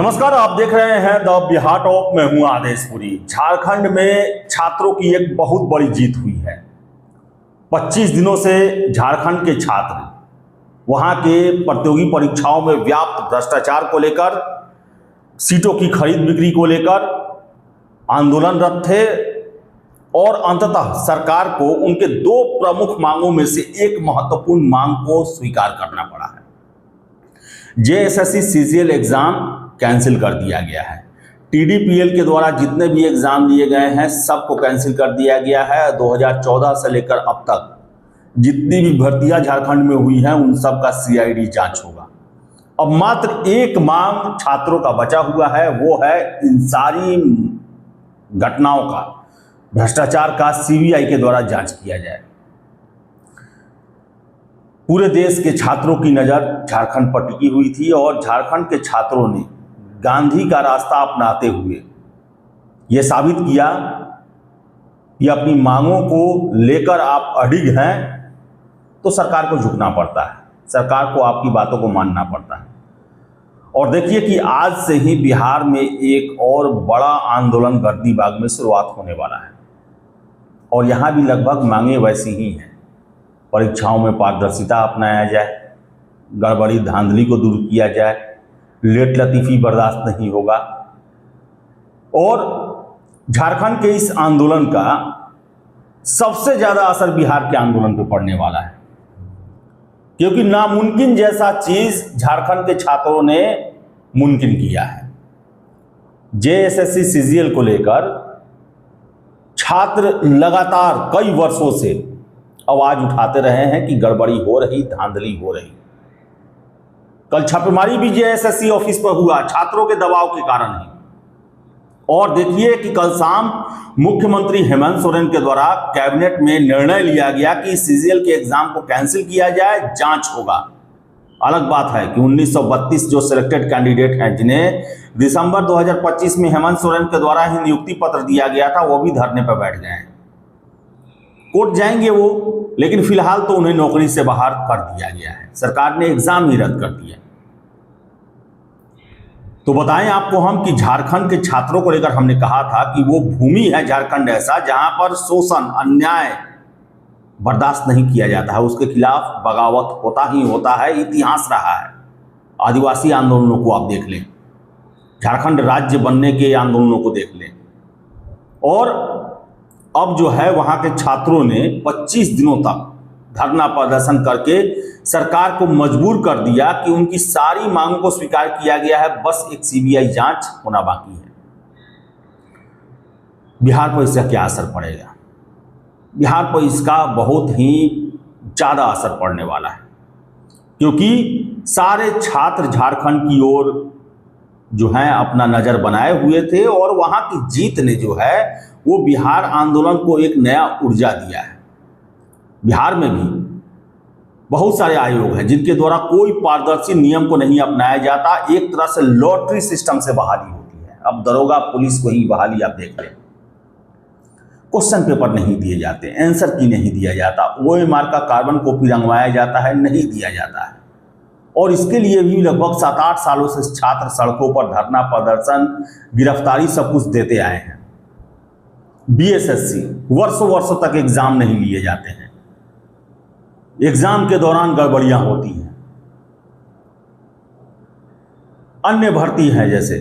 नमस्कार, आप देख रहे हैं द बिहार टॉप। मैं हूं आदेशपुरी। झारखंड में छात्रों की एक बहुत बड़ी जीत हुई है। 25 दिनों से झारखंड के छात्र वहां के प्रतियोगी परीक्षाओं में व्याप्त भ्रष्टाचार को लेकर, सीटों की खरीद बिक्री को लेकर आंदोलनरत थे और अंततः सरकार को उनके दो प्रमुख मांगों में से एक महत्वपूर्ण मांग को स्वीकार करना पड़ा है। जेएसएससी सीजीएल एग्जाम कैंसिल कर दिया गया है। टीडीपीएल के द्वारा जितने भी एग्जाम लिए गए हैं सबको कैंसिल कर दिया गया है। 2014 से लेकर अब तक जितनी भी भर्तियां झारखंड में हुई हैं उन सब का सीआईडी जांच होगा। अब मात्र एक मांग छात्रों का बचा हुआ है, वो है इन सारी घटनाओं का, भ्रष्टाचार का सीबीआई के द्वारा जांच किया जाए। पूरे देश के छात्रों की नज़र झारखंड पर टिकी हुई थी और झारखंड के छात्रों ने गांधी का रास्ता अपनाते हुए यह साबित किया कि अपनी मांगों को लेकर आप अडिग हैं तो सरकार को झुकना पड़ता है, सरकार को आपकी बातों को मानना पड़ता है। और देखिए कि आज से ही बिहार में एक और बड़ा आंदोलन गर्दनीबाग में शुरुआत होने वाला है और यहाँ भी लगभग मांगे वैसी ही हैं। परीक्षाओं में पारदर्शिता अपनाया जाए, गड़बड़ी धांधली को दूर किया जाए, लेट लतीफ़ी बर्दाश्त नहीं होगा। और झारखंड के इस आंदोलन का सबसे ज़्यादा असर बिहार के आंदोलन पर पड़ने वाला है, क्योंकि नामुमकिन जैसा चीज़ झारखंड के छात्रों ने मुमकिन किया है। जेएसएससी सीजीएल को लेकर छात्र लगातार कई वर्षों से आवाज उठाते रहे हैं कि गड़बड़ी हो रही, धांधली हो रही। कल छापेमारी भी जेएसएससी ऑफिस पर हुआ छात्रों के दबाव के कारण ही। और देखिए कि कल शाम मुख्यमंत्री हेमंत सोरेन के द्वारा कैबिनेट में निर्णय लिया गया कि सीजीएल के एग्जाम को कैंसिल किया जाए, जांच होगा। अलग बात है कि 1932 जो सिलेक्टेड कैंडिडेट हैं जिन्हें दिसंबर 2025 में हेमंत सोरेन के द्वारा ही नियुक्ति पत्र दिया गया था, वो भी धरने पर बैठ गए हैं। कोर्ट जाएंगे वो, लेकिन फिलहाल तो उन्हें नौकरी से बाहर कर दिया गया है। सरकार ने एग्जाम ही रद्द कर दिया। तो बताएं आपको हम कि झारखंड के छात्रों को लेकर हमने कहा था कि वो भूमि है झारखंड ऐसा जहां पर शोषण, अन्याय बर्दाश्त नहीं किया जाता है, उसके खिलाफ बगावत होता ही होता है। इतिहास रहा है। आदिवासी आंदोलनों को आप देख लें, झारखंड राज्य बनने के आंदोलनों को देख लें। और अब जो है वहां के छात्रों ने 25 दिनों तक धरना प्रदर्शन करके सरकार को मजबूर कर दिया कि उनकी सारी मांगों को स्वीकार किया गया है, बस एक सीबीआई जांच होना बाकी है। बिहार पर इसका क्या असर पड़ेगा? बिहार पर इसका बहुत ही ज़्यादा असर पड़ने वाला है, क्योंकि सारे छात्र झारखंड की ओर जो है अपना नज़र बनाए हुए थे और वहाँ की जीत ने जो है वो बिहार आंदोलन को एक नया ऊर्जा दिया है। बिहार में भी बहुत सारे आयोग हैं जिनके द्वारा कोई पारदर्शी नियम को नहीं अपनाया जाता, एक तरह से लॉटरी सिस्टम से बहाली होती है। अब दरोगा पुलिस को ही बहाली आप देख लें, क्वेश्चन पेपर नहीं दिए जाते, आंसर की नहीं दिया जाता, OMR का कार्बन कॉपी रंगवाया जाता है, नहीं दिया जाता है। और इसके लिए भी लगभग 7-8 सालों से छात्र सड़कों पर धरना प्रदर्शन, गिरफ्तारी सब कुछ देते आए हैं। बीएसएससी वर्षों तक एग्जाम नहीं लिए जाते हैं, एग्जाम के दौरान गड़बड़ियां होती हैं। अन्य भर्ती है, जैसे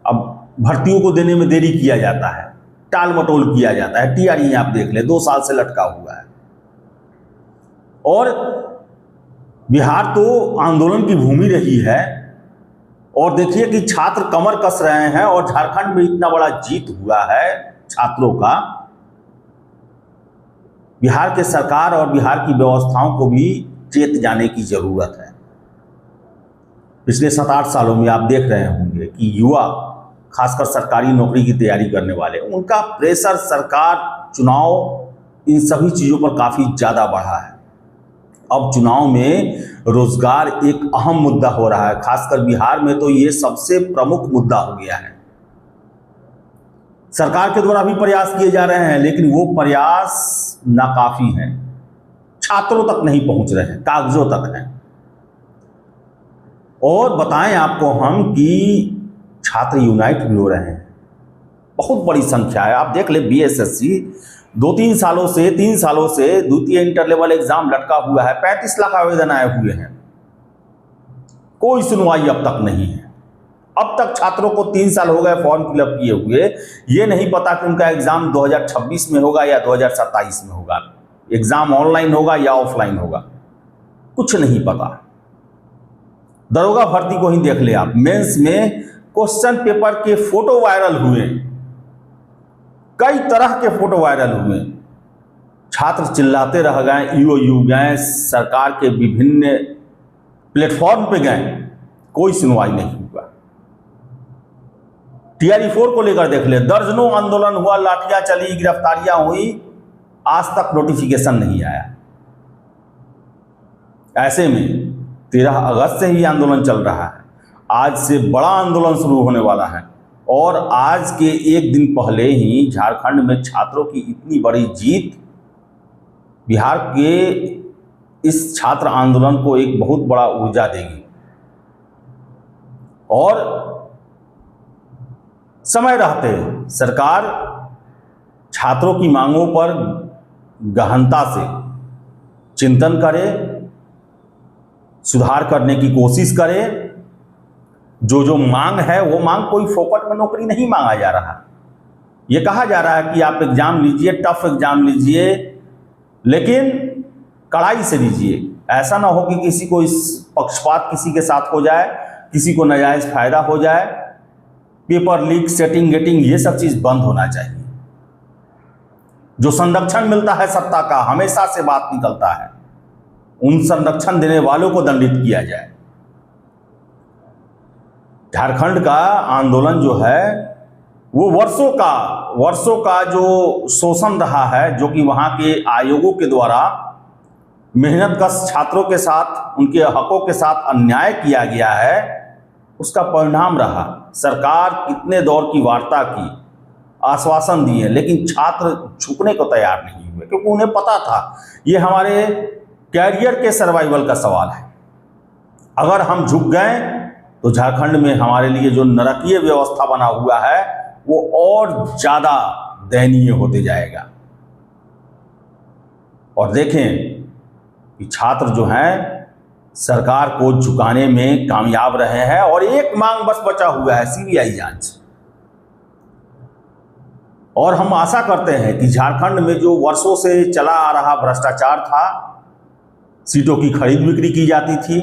अब भर्तियों को देने में देरी किया जाता है, टाल मटोल किया जाता है। टीआरई आप देख ले 2 साल से लटका हुआ है। और बिहार तो आंदोलन की भूमि रही है और देखिए कि छात्र कमर कस रहे हैं और झारखंड में इतना बड़ा जीत हुआ है छात्रों का। बिहार के सरकार और बिहार की व्यवस्थाओं को भी चेत जाने की जरूरत है। पिछले 7-8 सालों में आप देख रहे होंगे कि युवा, खासकर सरकारी नौकरी की तैयारी करने वाले, उनका प्रेशर सरकार, चुनाव, इन सभी चीज़ों पर काफ़ी ज़्यादा बढ़ा है। अब चुनाव में रोजगार एक अहम मुद्दा हो रहा है, खासकर बिहार में तो ये सबसे प्रमुख मुद्दा हो गया है। सरकार के द्वारा भी प्रयास किए जा रहे हैं, लेकिन वो प्रयास नाकाफी हैं, छात्रों तक नहीं पहुंच रहे हैं, कागजों तक हैं। और बताएं आपको हम कि छात्र यूनाइट भी हो रहे हैं। बहुत बड़ी संख्या है। आप देख ले, बीएसएससी 3 सालों से द्वितीय इंटर लेवल एग्जाम लटका हुआ है। 35 लाख आवेदन आए हुए हैं, कोई सुनवाई अब तक नहीं है। अब तक छात्रों को 3 साल हो गए फॉर्म फिलअप किए हुए, ये नहीं पता कि उनका एग्जाम 2026 में होगा या 2027 में होगा, एग्जाम ऑनलाइन होगा या ऑफलाइन होगा, कुछ नहीं पता। दरोगा भर्ती को ही देख ले आप, मेंस में क्वेश्चन पेपर के फोटो वायरल हुए, कई तरह के फोटो वायरल हुए। छात्र चिल्लाते रह गए, ईओयू गए, सरकार के विभिन्न प्लेटफॉर्म पे गए, कोई सुनवाई नहीं हुआ। टीआरई 4 को लेकर देख ले, दर्जनों आंदोलन हुआ, लाठियां चली, गिरफ्तारियां हुई, आज तक नोटिफिकेशन नहीं आया। ऐसे में 13 अगस्त से ही आंदोलन चल रहा है, आज से बड़ा आंदोलन शुरू होने वाला है। और आज के एक दिन पहले ही झारखंड में छात्रों की इतनी बड़ी जीत बिहार के इस छात्र आंदोलन को एक बहुत बड़ा ऊर्जा देगी। और समय रहते सरकार छात्रों की मांगों पर गहनता से चिंतन करे, सुधार करने की कोशिश करे। जो मांग है वो मांग कोई फोकट में नौकरी नहीं मांगा जा रहा। ये कहा जा रहा है कि आप एग्जाम लीजिए, टफ एग्जाम लीजिए, लेकिन कड़ाई से लीजिए। ऐसा ना हो कि किसी को इस पक्षपात किसी के साथ हो जाए, किसी को नाजायज फायदा हो जाए। पेपर लीक, सेटिंग गेटिंग, ये सब चीज बंद होना चाहिए। जो संरक्षण मिलता है सत्ता का, हमेशा से बात निकलता है, उन संरक्षण देने वालों को दंडित किया जाए। झारखंड का आंदोलन जो है वो वर्षों का जो शोषण रहा है, जो कि वहां के आयोगों के द्वारा मेहनतकश छात्रों के साथ, उनके हकों के साथ अन्याय किया गया है, उसका परिणाम रहा। सरकार कितने दौर की वार्ता की, आश्वासन दिए, लेकिन छात्र झुकने को तैयार नहीं हुए, क्योंकि उन्हें पता था ये हमारे कैरियर के सर्वाइवल का सवाल है। अगर हम झुक गए तो झारखंड में हमारे लिए जो नरकीय व्यवस्था बना हुआ है वो और ज्यादा दयनीय होते जाएगा। और देखें कि छात्र जो हैं सरकार को झुकाने में कामयाब रहे हैं, और एक मांग बस बचा हुआ है, सीबीआई जांच। और हम आशा करते हैं कि झारखंड में जो वर्षों से चला आ रहा भ्रष्टाचार था, सीटों की खरीद बिक्री की जाती थी,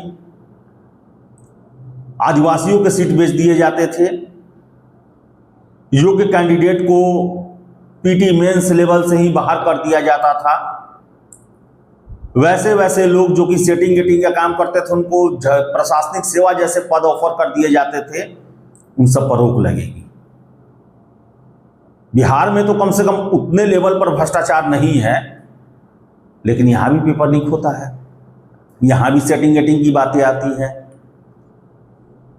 आदिवासियों के सीट बेच दिए जाते थे, योग्य कैंडिडेट को पीटी मेंस लेवल से ही बाहर कर दिया जाता था, वैसे लोग जो कि सेटिंग गेटिंग का काम करते थे उनको प्रशासनिक सेवा जैसे पद ऑफर कर दिए जाते थे, उन सब पर रोक लगेगी। बिहार में तो कम से कम उतने लेवल पर भ्रष्टाचार नहीं है, लेकिन यहां भी पेपर लीक होता है, यहां भी सेटिंग गेटिंग की बातें आती हैं।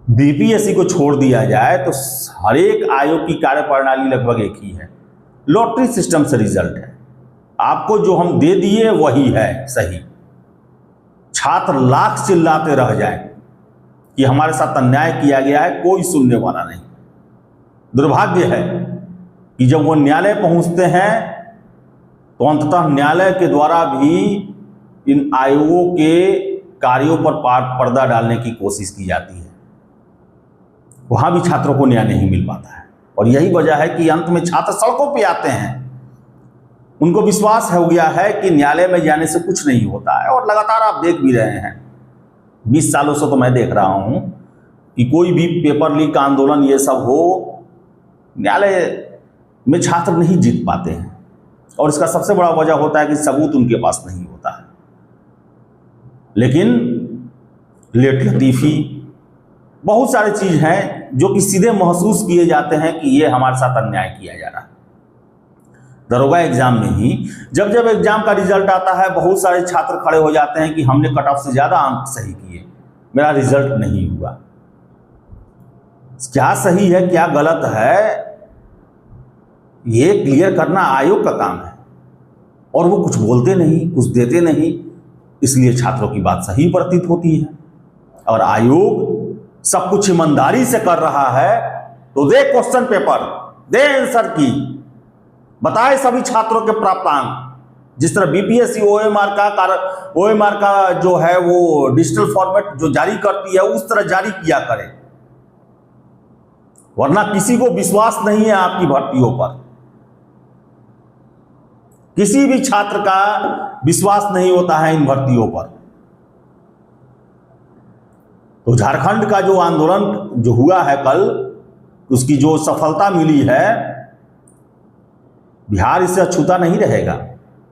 बीपीएससी को छोड़ दिया जाए तो हर एक आयोग की कार्यप्रणाली लगभग एक ही है, लॉटरी सिस्टम से रिजल्ट है, आपको जो हम दे दिए वही है सही। छात्र लाख चिल्लाते रह जाएं कि हमारे साथ अन्याय किया गया है, कोई सुनने वाला नहीं। दुर्भाग्य है कि जब वो न्यायालय पहुंचते हैं तो अंततः न्यायालय के द्वारा भी इन आयोगों के कार्यों पर पर्दा डालने की कोशिश की जाती है, वहां भी छात्रों को न्याय नहीं मिल पाता है। और यही वजह है कि अंत में छात्र सड़कों पे आते हैं। उनको विश्वास हो गया है कि न्यायालय में जाने से कुछ नहीं होता है, और लगातार आप देख भी रहे हैं, 20 सालों से तो मैं देख रहा हूं कि कोई भी पेपर लीक आंदोलन ये सब हो, न्यायालय में छात्र नहीं जीत पाते हैं। और इसका सबसे बड़ा वजह होता है कि सबूत उनके पास नहीं होता है। लेकिन लेट लतीफ़ी, बहुत सारी चीज हैं जो कि सीधे महसूस किए जाते हैं कि ये हमारे साथ अन्याय किया जा रहा है। दरोगा एग्जाम में ही जब एग्जाम का रिजल्ट आता है, बहुत सारे छात्र खड़े हो जाते हैं कि हमने कट ऑफ से ज्यादा अंक सही किए, मेरा रिजल्ट नहीं हुआ। क्या सही है क्या गलत है, ये क्लियर करना आयोग का काम है, और वो कुछ बोलते नहीं, कुछ देते नहीं, इसलिए छात्रों की बात सही प्रतीत होती है। और आयोग सब कुछ ईमानदारी से कर रहा है, तो दे क्वेश्चन पेपर, दे आंसर की, बताए सभी छात्रों के प्राप्तांक। जिस तरह बीपीएससी ओएमआर का जो है वो डिजिटल फॉर्मेट जो जारी करती है उस तरह जारी किया करे, वरना किसी को विश्वास नहीं है आपकी भर्तियों पर। किसी भी छात्र का विश्वास नहीं होता है इन भर्तियों पर। तो झारखंड का जो आंदोलन जो हुआ है कल, उसकी जो सफलता मिली है, बिहार इससे अछूता नहीं रहेगा।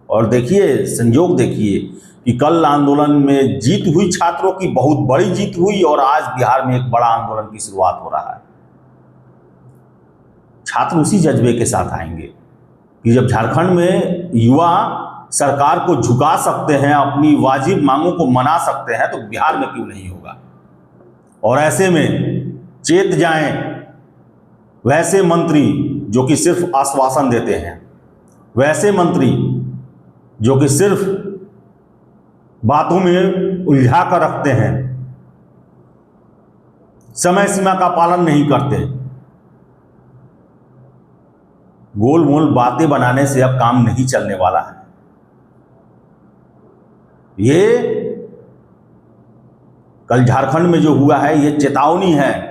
और देखिए, संयोग देखिए कि कल आंदोलन में जीत हुई, छात्रों की बहुत बड़ी जीत हुई, और आज बिहार में एक बड़ा आंदोलन की शुरुआत हो रहा है। छात्र उसी जज्बे के साथ आएंगे कि जब झारखंड में युवा सरकार को झुका सकते हैं, अपनी वाजिब मांगों को मना सकते हैं, तो बिहार में क्यों नहीं होगा। और ऐसे में चेत जाएं वैसे मंत्री जो कि सिर्फ आश्वासन देते हैं, वैसे मंत्री जो कि सिर्फ बातों में उलझा कर रखते हैं, समय सीमा का पालन नहीं करते। गोल मोल बातें बनाने से अब काम नहीं चलने वाला है। ये कल झारखंड में जो हुआ है, ये चेतावनी है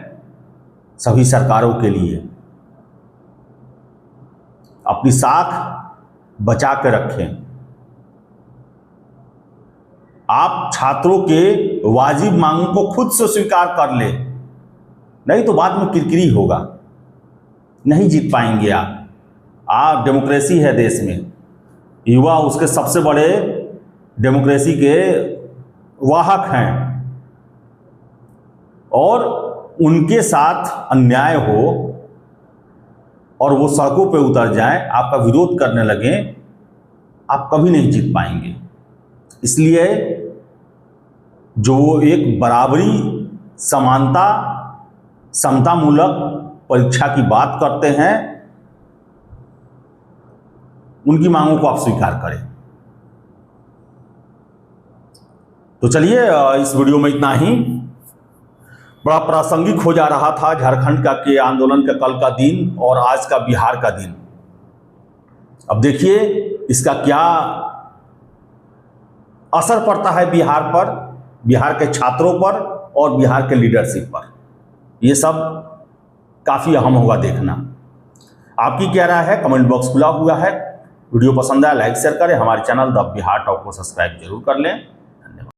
सभी सरकारों के लिए। अपनी साख बचा के रखें। आप छात्रों के वाजिब मांगों को खुद से स्वीकार कर ले, नहीं तो बाद में किरकिरी होगा, नहीं जीत पाएंगे आप। डेमोक्रेसी है देश में, युवा उसके सबसे बड़े डेमोक्रेसी के वाहक हैं, और उनके साथ अन्याय हो और वो सड़कों पे उतर जाएं, आपका विरोध करने लगें, आप कभी नहीं जीत पाएंगे। इसलिए जो एक बराबरी, समानता, समतामूलक परीक्षा की बात करते हैं, उनकी मांगों को आप स्वीकार करें। तो चलिए, इस वीडियो में इतना ही। बड़ा प्रासंगिक हो जा रहा था झारखंड का के आंदोलन का कल का दिन और आज का बिहार का दिन। अब देखिए इसका क्या असर पड़ता है बिहार पर, बिहार के छात्रों पर और बिहार के लीडरशिप पर। ये सब काफ़ी अहम होगा देखना। आपकी क्या राय है, कमेंट बॉक्स खुला हुआ है। वीडियो पसंद आया लाइक शेयर करें, हमारे चैनल द बिहार टॉक को सब्सक्राइब जरूर कर लें।